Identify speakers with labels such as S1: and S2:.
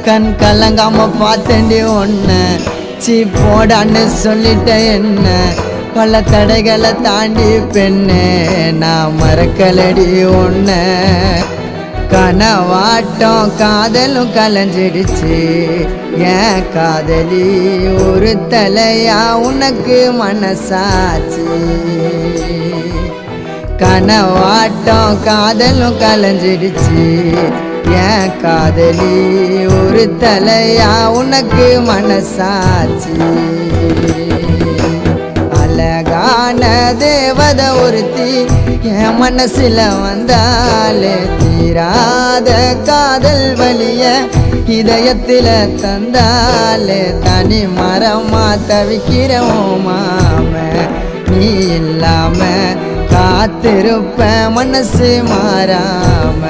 S1: கண் கலங்காம பார்த்தேன்டி ஒன்ன சீ போடான்னு சொல்லிட்ட என்ன பல தடைகளை தாண்டி பெண்ணே நான் மறக்கலடி ஒன்ன கனவாட்டம் காதலும் கலைஞ்சிடுச்சு ஏன் காதலி ஒரு தலையா உனக்கு மனசாச்சு கனவாட்டம் காதலும் கலைஞ்சிடுச்சு ஏன் காதலி ஒரு தலையா உனக்கு மனசாச்சு அழகான தேவதை ஒருத்தி என் மனசுல வந்தாலே தீராத காதல் வலிய இதயத்தில தந்தாலே தனி மரமா தவிக்கிறோம் மாம நீ இல்லாம காத்திருப்ப மனசு மாறாம